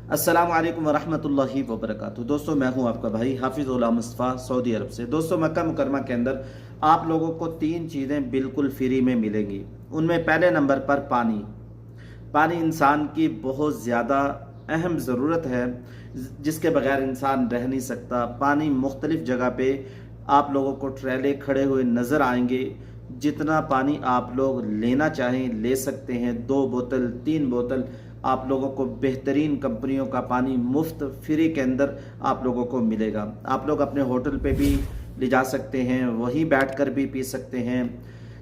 अस्सलाम वालेकुम वरहमतुल्लाहि वबरकातुहू। दोस्तों, मैं हूं आपका भाई हाफिज़ उल्लाह मुस्तफ़ा सऊदी अरब से। दोस्तों, मक्का मुकरमा के अंदर आप लोगों को 3 चीज़ें बिल्कुल फ्री में मिलेंगी। उनमें पहले नंबर पर पानी। पानी इंसान की बहुत ज़्यादा अहम ज़रूरत है, जिसके बगैर इंसान रह नहीं सकता। पानी मुख्तलिफ़ जगह पे आप लोगों को ट्रेले खड़े हुए नज़र आएंगे। जितना पानी आप लोग लेना चाहें ले सकते हैं। 2 बोतल 3 बोतल आप लोगों को बेहतरीन कंपनियों का पानी मुफ्त फ्री के अंदर आप लोगों को मिलेगा। आप लोग अपने होटल पे भी ले जा सकते हैं, वहीं बैठकर भी पी सकते हैं।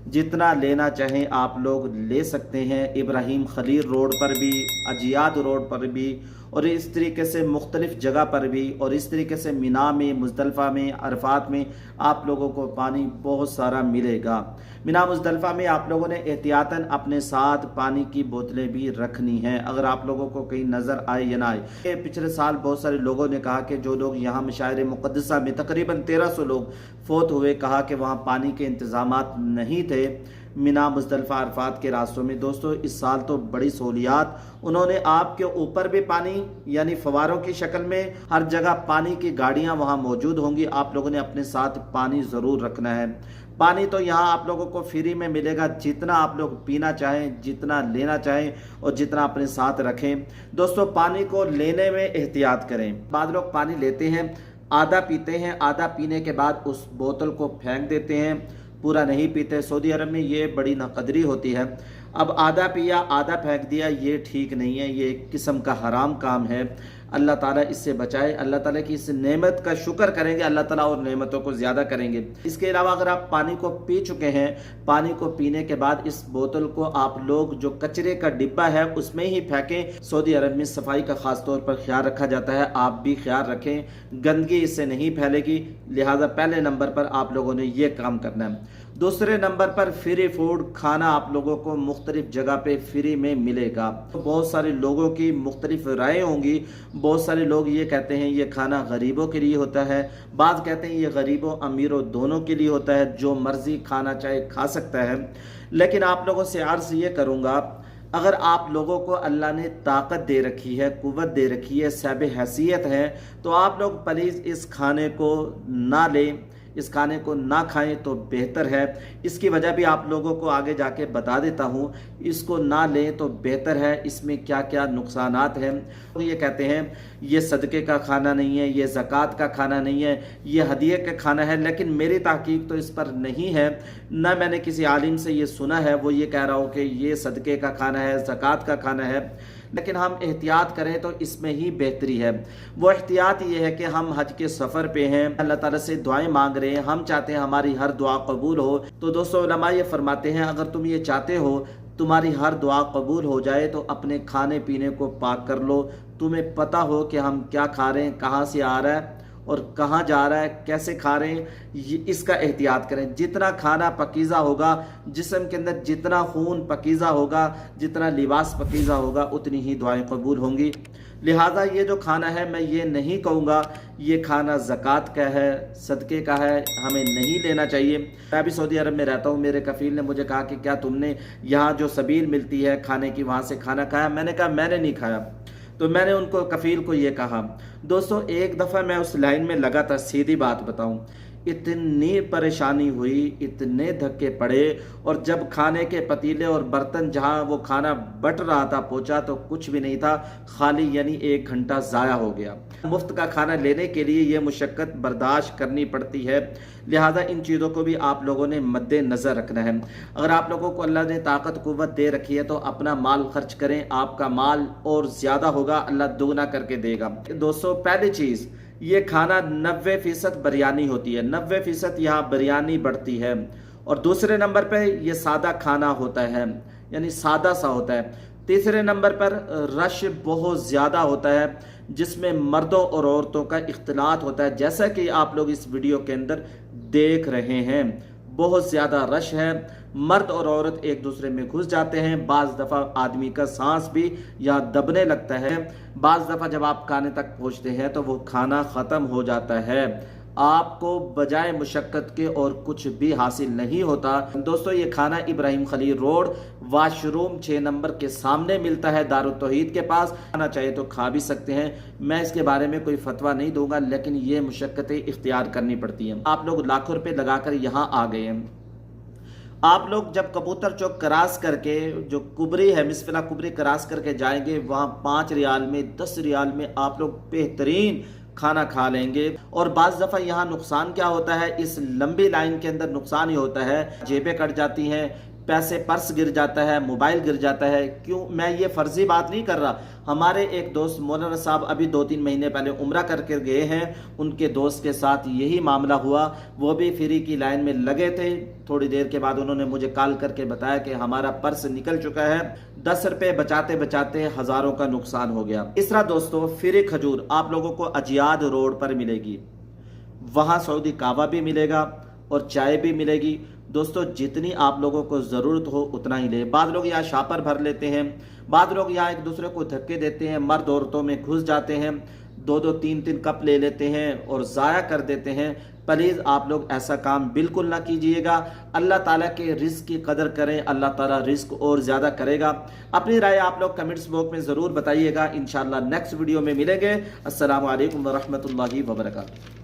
जितना लेना चाहें आप लोग ले सकते हैं। इब्राहिम खलील रोड पर भी, अजियाद रोड पर भी, और इस तरीके से मुख्तलिफ़ जगह पर भी, और इस तरीके से मिना में, मुज़दलिफ़ा में, अरफात में आप लोगों को पानी बहुत सारा मिलेगा। मिना मुज़दलिफ़ा में आप लोगों ने एहतियातन अपने साथ पानी की बोतलें भी रखनी हैं, अगर आप लोगों को कहीं नज़र आए या ना आए। पिछले साल बहुत सारे लोगों ने कहा कि जो लोग यहाँ मशाइर मुक़द्दसा में तकरीबन 1300 लोग फोत हुए, कहा कि वहाँ पानी के इंतज़ामात नहीं थे मिना मुज़दलिफ़ा अरफात के रास्तों में। दोस्तों, इस साल तो बड़ी सहूलियात उन्होंने आपके ऊपर भी पानी यानी फवारों की शक्ल में, हर जगह पानी की गाड़ियां वहां मौजूद होंगी। आप लोगों ने अपने साथ पानी ज़रूर रखना है। पानी तो यहाँ आप लोगों को फ्री में मिलेगा। जितना आप लोग पीना चाहें, जितना लेना चाहें और जितना अपने साथ रखें। दोस्तों, पानी को लेने में एहतियात करें। बाद लोग पानी लेते हैं, आधा पीते हैं, आधा पीने के बाद उस बोतल को फेंक देते हैं, पूरा नहीं पीते। सऊदी अरब में ये बड़ी नाकदरी होती है। अब आधा पिया आधा फेंक दिया, ये ठीक नहीं है, ये एक किस्म का हराम काम है। अल्लाह ताला इससे बचाए। अल्लाह ताला की इस नेमत का शुक्र करेंगे, अल्लाह ताला और नेमतों को ज़्यादा करेंगे। इसके अलावा अगर आप पानी को पी चुके हैं, पानी को पीने के बाद इस बोतल को आप लोग जो कचरे का डिब्बा है उसमें ही फेंकें। सऊदी अरब में सफाई का ख़ास तौर पर ख्याल रखा जाता है, आप भी ख्याल रखें, गंदगी इससे नहीं फैलेगी। लिहाजा पहले नंबर पर आप लोगों ने ये काम करना है। दूसरे नंबर पर फ्री फूड खाना आप लोगों को मुख्तलिफ जगह पे फ्री में मिलेगा। तो बहुत सारे लोगों की मुख्तलिफ राय होंगी। बहुत सारे लोग ये कहते हैं ये खाना गरीबों के लिए होता है, बाज़ कहते हैं ये गरीबों अमीरों दोनों के लिए होता है, जो मर्जी खाना चाहे खा सकता है। लेकिन आप लोगों से अर्ज़ ये करूँगा, अगर आप लोगों को अल्लाह ने ताकत दे रखी है, कुव्वत दे रखी है, साहिब हैसियत है, तो आप लोग प्लीज़ इस खाने को ना लें, इस खाने को ना खाएं तो बेहतर है। इसकी वजह भी आप लोगों को आगे जाके बता देता हूँ। इसको ना लें तो बेहतर है। इसमें क्या क्या नुकसानात हैं। तो ये कहते हैं ये सदक़े का खाना नहीं है, ये ज़कात का खाना नहीं है, ये हदिये का खाना है। लेकिन मेरी तहकीक तो इस पर नहीं है, ना मैंने किसी आलिम से ये सुना है वो ये कह रहा हो कि ये सदक़े का खाना है, ज़कात का खाना है। लेकिन हम एहतियात करें तो इसमें ही बेहतरी है। वो एहतियात ये है कि हम हज के सफ़र पे हैं, अल्लाह ताला से दुआएं मांग रहे हैं, हम चाहते हैं हमारी हर दुआ कबूल हो। तो दोस्तों, उलमा ये फरमाते हैं अगर तुम ये चाहते हो तुम्हारी हर दुआ कबूल हो जाए तो अपने खाने पीने को पाक कर लो। तुम्हें पता हो कि हम क्या खा रहे हैं, कहाँ से आ रहा है और कहाँ जा रहा है, कैसे खा रहे हैं, इसका एहतियात करें। जितना खाना पकीज़ा होगा, जिस्म के अंदर जितना खून पकीज़ा होगा, जितना लिबास पकीज़ा होगा, उतनी ही दुआएं कबूल होंगी। लिहाजा ये जो खाना है, मैं ये नहीं कहूँगा ये खाना ज़कात का है, सदक़े का है, हमें नहीं लेना चाहिए। मैं भी सऊदी अरब में रहता हूँ। मेरे कफ़ील ने मुझे कहा कि क्या तुमने यहाँ जो सबील मिलती है खाने की, वहाँ से खाना खाया? मैंने कहा मैंने नहीं खाया। तो मैंने उनको कफ़ील को ये कहा। दोस्तों, एक दफ़ा मैं उस लाइन में लगा था, सीधी बात बताऊं, इतनी परेशानी हुई, इतने धक्के पड़े, और जब खाने के पतीले और बर्तन जहां वो खाना बट रहा था पहुंचा तो कुछ भी नहीं था, खाली यानी 1 घंटा ज़ाया हो गया। मुफ्त का खाना लेने के लिए ये मुशक्क़त बर्दाश्त करनी पड़ती है। लिहाजा इन चीज़ों को भी आप लोगों ने मद्देनज़र रखना है। अगर आप लोगों को अल्लाह ने ताकत कुव्वत दे रखी है तो अपना माल खर्च करें, आपका माल और ज़्यादा होगा, अल्लाह दुगना करके देगा। दोस्तों, पहली चीज़, ये खाना 90% बिरयानी होती है, 90% यहाँ बिरयानी बढ़ती है। और दूसरे नंबर पे ये सादा खाना होता है, यानी सादा सा होता है। तीसरे नंबर पर रश बहुत ज़्यादा होता है, जिसमें मर्दों और औरतों का इख्तिलात होता है, जैसा कि आप लोग इस वीडियो के अंदर देख रहे हैं। बहुत ज़्यादा रश है, मर्द और औरत एक दूसरे में घुस जाते हैं। बाज़ दफ़ा आदमी का सांस भी यहाँ दबने लगता है। बाज़ दफ़ा जब आप खाने तक पहुँचते हैं तो वो खाना ख़त्म हो जाता है। آپ کو بجائے مشقت کے اور کچھ بھی حاصل نہیں ہوتا۔ دوستو یہ کھانا ابراہیم خلیل روڈ واش روم 6 نمبر کے سامنے ملتا ہے، دارالتوحید کے پاس۔ کھانا چاہیے تو کھا بھی سکتے ہیں، میں اس کے بارے میں کوئی فتویٰ نہیں دوں گا، لیکن یہ مشقتیں اختیار کرنی پڑتی ہیں۔ آپ لوگ لاکھوں روپے لگا کر یہاں آ گئے ہیں۔ آپ لوگ جب کبوتر چوک کراس کر کے جو کبری ہے، مسفلا کبری کراس کر کے جائیں گے، وہاں 5 ریال میں 10 ریال میں آپ لوگ بہترین کھانا کھا لیں گے۔ اور بعض دفعہ یہاں نقصان کیا ہوتا ہے، اس لمبی لائن کے اندر نقصان ہی ہوتا ہے، جیبیں کٹ جاتی ہیں، پیسے پرس گر جاتا ہے، موبائل گر جاتا ہے۔ کیوں میں یہ فرضی بات نہیں کر رہا، ہمارے ایک دوست مولانا صاحب ابھی 2-3 مہینے پہلے عمرہ کر کے گئے ہیں، ان کے دوست کے ساتھ یہی معاملہ ہوا، وہ بھی فری کی لائن میں لگے تھے، تھوڑی دیر کے بعد انہوں نے مجھے کال کر کے بتایا کہ ہمارا پرس نکل چکا ہے، 10 روپے بچاتے بچاتے ہزاروں کا نقصان ہو گیا۔ اس طرح دوستو فری کھجور آپ لوگوں کو اجیاد روڈ پر ملے گی، وہاں سعودی کعوہ بھی ملے گا اور چائے بھی ملے گی۔ دوستو جتنی آپ لوگوں کو ضرورت ہو اتنا ہی لے۔ بعض لوگ یہاں شاپر بھر لیتے ہیں، بعض لوگ یہاں ایک دوسرے کو دھکے دیتے ہیں، مرد عورتوں میں گھس جاتے ہیں، 2-2 3-3 کپ لے لیتے ہیں اور ضائع کر دیتے ہیں۔ پلیز آپ لوگ ایسا کام بالکل نہ کیجئے گا۔ اللہ تعالیٰ کے رزق کی قدر کریں، اللہ تعالیٰ رزق اور زیادہ کرے گا۔ اپنی رائے آپ لوگ کمنٹس باکس میں ضرور بتائیے گا۔ انشاءاللہ نیکسٹ ویڈیو میں ملیں گے۔ السلام علیکم ورحمۃ اللہ وبرکاتہ۔